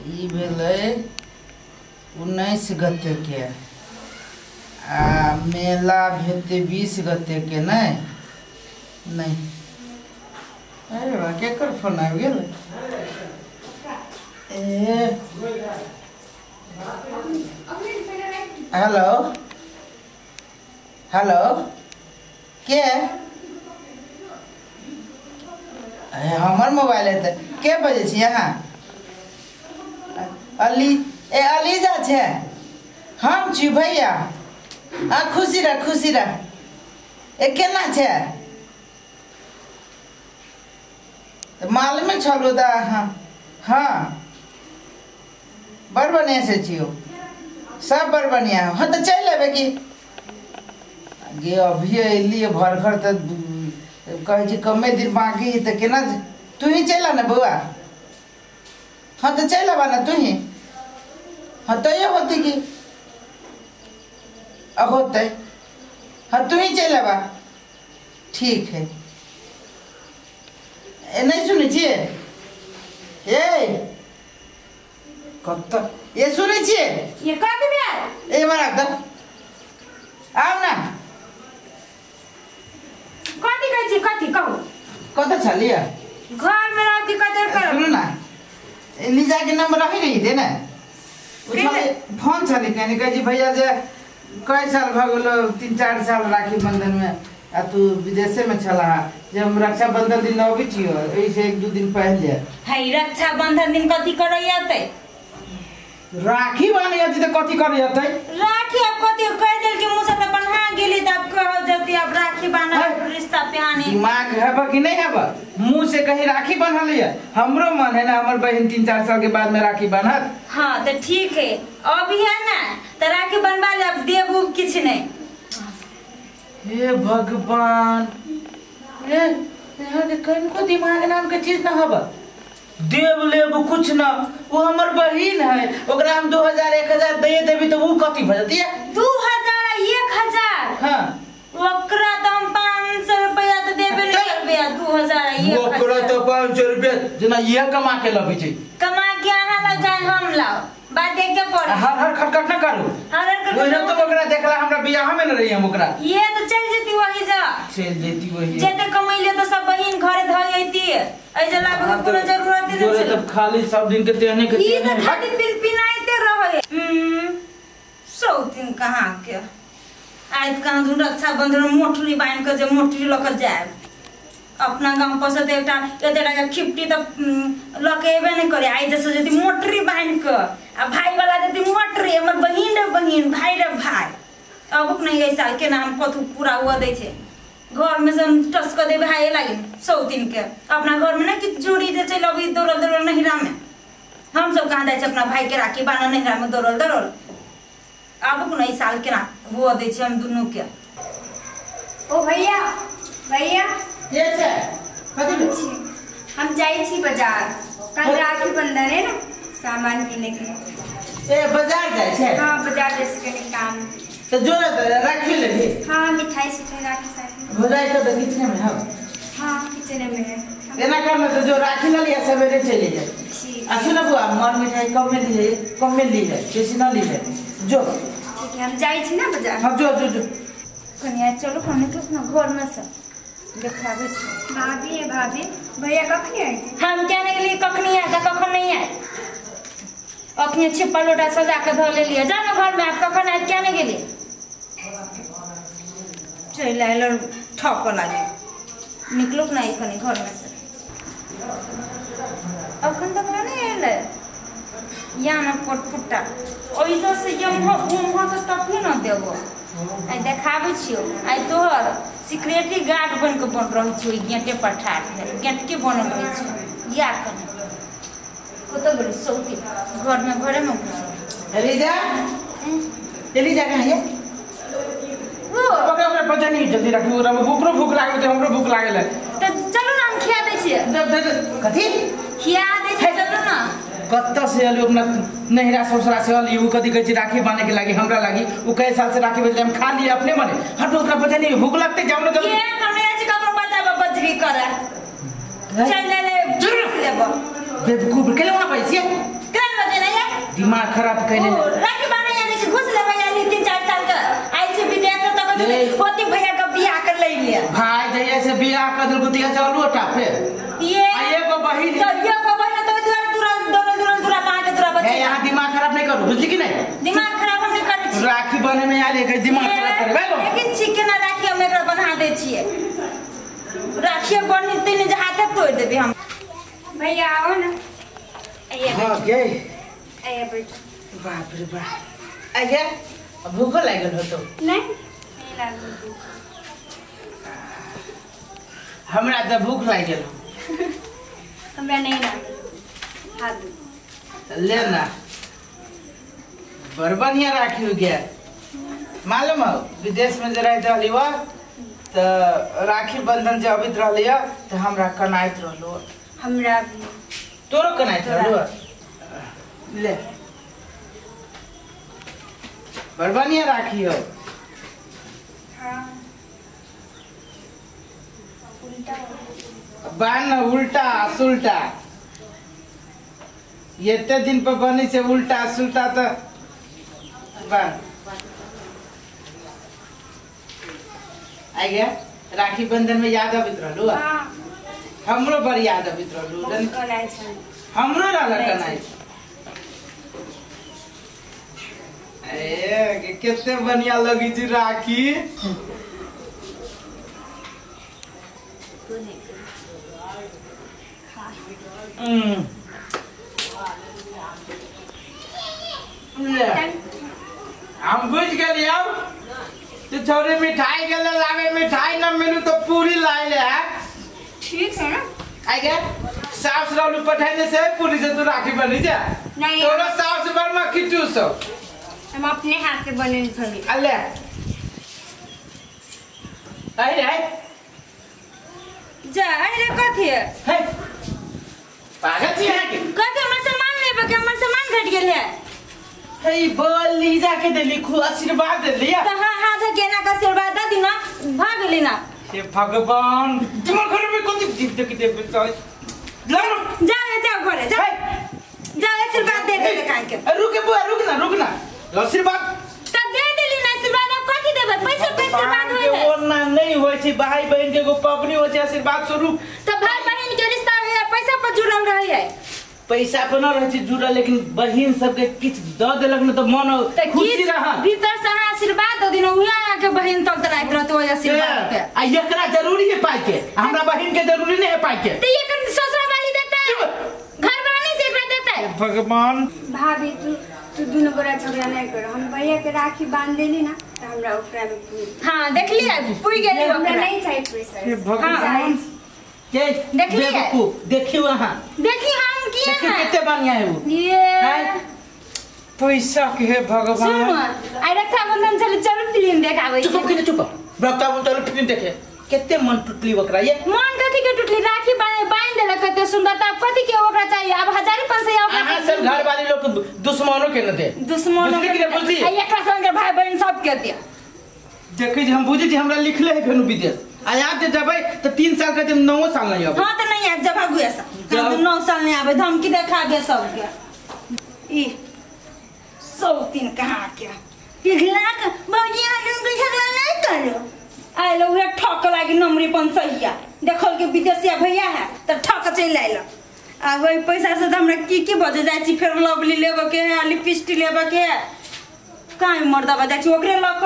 ई भेलै 19 गते के आ मेला भेते 20 गते के नहीं अरे वाह केकर फोन आबि गेल हेलो हेलो के हमर मोबाइल है के बजे छी यहाँ अलीजा छे हम छी भैया खुशी रह केना छे मालूम छलो दा हाँ बड़ बढ़िया से छियो सब बड़ बढ़िया हाँ तो चल अबे कि गे अभी अलिए भर घर तो कहे कमे दिन बाकी तो केना तू ही चल ना बउआ हाँ तो चल आबा ना तू ही हाँ तो ये होती कि अब होते हाँ तू ही चल आबा ठीक है नहीं सुने छिए कत ये सुने छिए ये कथी भेल ए मरा द आओ ना कथी कहै छी कथी कहू कत छलिए घर में रहती कदर कर सुनो ना लीजा के नंबर रखी रही थे ना फोन छली कहने कहे भैया जे कई साल भ गेलो 3-4 साल राखी बंधन में आ तू विदेशे में छला जे हम रक्षा बंधन दिन अबै छियो ऐसे 1-2 दिन पहले है रक्षा बंधन दिन कथी करय आते राखी बांधे आती तो कथी करे आते राखी अब कथी कह देल कि मुझसे तो बन्हा गेली तब कह जल्दी अब राखी बांधा रिश्ता पिहानी दिमाग है कि नहीं है मुंह से कहीं राखी बंधा लिया हमरो मन है ना हमर बहन 3-4 साल के बाद में राखी बांधत हाँ तो ठीक है अभी है ना तो राखी बनवा ले अब देबू किछ नहीं हे भगवान ये कनको दिमाग नाम के चीज ना हब देव लेब कुछ ना वो हमर बहिन है ओकरा हम 2000-1000 दे देबी तो वो कथी भ जतिया 2000-1000 हां ओकरा तो हम 500 रुपया तो देबे नहीं करबे 2000 ओकरा तो 500 रुपया जना ये कमा के लबी छै कमा के अहाँ लग जाए हम लाओ बात देख के पड़ हर खटखट ना करू वो तो ओकरा देखला हमरा बियाह में न रही हम ओकरा ये तो चल जेती वही जा चल जेती वही जेते कमैले तो सब बहिन घर धइ आइती ए जला के कोनो जरूरत नहीं जोरे तब खाली सब दिन के तेहने के ये तो खाली बिन पिनाइते रहे सौ दिन कहां के आइत कहां धुन रक्षा बंधन मोटरी बांध के जे मोटरी लकर जाए अपना गांव पर से एकटा एतेटा के खिपटी तो लकेबे नहीं करे आई जैसे यदि मोटरी बांध के आ भाई वाला यदि मोटरी हमर बहिन रे बहिन भाई रे भाई अब नहीं ऐसा के नाम कथु पूरा हुआ दे छे घर में से टस कर दे भाई लागे 100 दिन के अपना घर में ना कि जोड़ी दे चल अभी दौड़ल नहिरा में हम सब कहां जाय छे अपना भाई के राखी बांध नहिरा में दौड़ल अब को नहीं साल के ना हुआ दे छे हम दोनों के ओ भैया ये छे कथी हम जाई छी बाजार कल राखी बंधन है ना सामान किने के बाजार जाय छे हां बाजार जैसे कने काम तो जोरे राखी लेबी हां मिठाई से राखी साथ हो जाए तो किचन में हां किचन में है एना करना तो जो राखी ल लिया सवेरे चले जाए ठीक आ सुन बुआ मर मिठाई कम में ली है बेसी ना ली है जो ठीक है हम जाई छी ना बाजार हां जो कन्या चलो खाने के ना घर में से देखाबे छी भाभी भैया कखनी आई हम क्या नहीं लिए कखनी आए कखन नहीं आए अखनी छिपा लोटा सजा के धो ले लिया जानो घर में आप कखन आए क्या नहीं गेली चल आइलो ठक लागे निकलो नहीं खनी घर में से अखन तक नहीं आइले या ना पटपुटा ओइसा से यम हो तो तफी न देबो आई देखाबे छियो आई तोहर सिक्योरिटी गार्ड बन के बन रही छियो गेटे पर ठाड़ गेट के बन रही छियो या कने कत बड़ी सौती घर में एलिजा कहां है वो ओकरा पता नहीं जल्दी रखू ओकरा भूख लागल त हमरो भूख लागल है तो चलो ना हम खिया दे छिए कथी खिया दे छिए चलो ना कत्त से अली अपना नहिरा ससुरा से अली उ कथी कहै छी राखी बांधे के लागी हमरा लागी उ कई साल से राखी बांधे हम खा लिए अपने मने हट ओकरा पता नहीं भूख लगते जाओ ना ये हमें आज कपड़ा बचा बजरी करे चल ले ले लेबो बेवकूफ के लोना पैसे केन बजे दिमाग खराब कैले राखी बांधे यानी से घुस लेबे यानी 3-4 साल का आई से विदेश से तक होती भैया का बियाह कर ले लिया भाई जैसे से बियाह कर दिल बुतिया चलू टापे ये एगो बहिन तो ये को बहिन तो दूरा पा के दूरा बच्चे यहां दिमाग खराब नहीं करू बुझली कि नहीं दिमाग खराब हम नहीं करै छी राखी बने में आले के दिमाग खराब करबे लेकिन चिकन राखी हम एकरा बना दे छिए राखी बनी तीन जे हाथे तोड़ देबे हम भैया आओ ना हां के आइए बैठ बाप रे बाप आगे भूख लागल हो तो नहीं लागल हमरा त भूख लागल हमरा नहीं लागल हाथ ले ना बड़ बढ़िया राखी हो गया मालूम हो विदेश में जे रहते रहली वो तो राखी बंधन जे अबित रहली तो हमरा कनाइत रहलो हमरा भी तोरो कनाइत रहलो ले बड़ बढ़िया राखी हो हाँ उल्टा बान उल्टा सुल्टा ये दिन पर बनी से उल्टा सुल्टा तो बान आ गया राखी बंधन में याद अबित रहलू हाँ हमरो बड़ याद अबित रहलू कनाइ छै हमरो रहल कनाइ ए केते बढ़िया लगी छी राखी ले हम बुझ गेली अब तो छोरे मिठाई गेले लावे मिठाई न मिलू तो पूरी लाई ले ठीक है ना आ गया सास रहलू पठाने से पूरी से तू राखी बनी जा नहीं तोरा सास बड़ में खिचू सो हम अपने हाथ से बने थोड़ी अल्ले आई आई जा अरे कथि है हे पागल छी है कि कथि हमर सामान लेबे के हमर सामान घट गेल है हे बोली जाके देली खु आशीर्वाद देली तो हां हां से केना का आशीर्वाद द दिना भाग गेली ना हे भगवान तुम घर में कोती दीप के देबे तो जा घरे जा जा आशीर्वाद दे दे कान के रुक बुआ रुक ना आशीर्वाद त दे देली ना आशीर्वाद अब कथि देबे पैसा आशीर्वाद होय है ओना नहीं होय छै भाई बहन के एगो पबनी होय छै आशीर्वाद स्वरूप तो भाई बहन के रिश्ता है पैसा पर जुड़ल रहे है पैसा पर न रहे छै जुड़ल लेकिन बहन सब के किछ द देलक न तो मन खुशी रहा भीतर से आशीर्वाद द दिन उया के बहन तक तराइत रहतो आशीर्वाद पे आ एकरा जरूरी है पाई के हमरा बहन के जरूरी नहीं है पाई के तो ये कर ससुर वाली देता है घर वाले से एकरा देता है भगवान भाभी तू दोनों गोरा झगड़ा नहीं करो हम भैया के राखी बांध देली ना तो हमरा ओकरा में पूरी हां देख लिया पुई गेली हमरा ओकरा नहीं चाहिए पैसा हे भगवान के देखलिए? देखियो वहां देखी हम किए देखियो हैं कितने बढ़िया है वो ये हैं? पैसा के हे सुन भगवान आई रक्षाबंधन चल फिल्म देखावे चुप चुप रक्षाबंधन फिल्म देखे कितने मन टूटली ओकरा ये मन कथी के टूटली राखी बांध देलक कते सुंदरता कथी के ओकरा चाहिए अब 1500 अहाँ सब घर वाले लोग दुश्मनों के न दे दुश्मनों बुझली कि नहीं बुझली आ एकरा संगे भाई बहन सब के दे देखे जे हम बुझी जे हमरा लिखले है फेनु विदेश आ याद जे जबै त 3 साल के 9 साल नहीं अब हां त नहीं आ जब आगु ऐसा 9 साल नहीं आवे धमकी देखाबे सब के ई 103 कहां के पिघला के बौजी आलू के झगड़ा नहीं करो आइ लो उहे ठक लागी नमरी पंसैया देखल के विदेशिया भैया है त ठक चल आइल आ वही पैसा से त हमरा की बजे जाय छी फेर लवली लेबे के है लिपस्टिक लेबे के काई मर्दा बजा छी ओकरे लक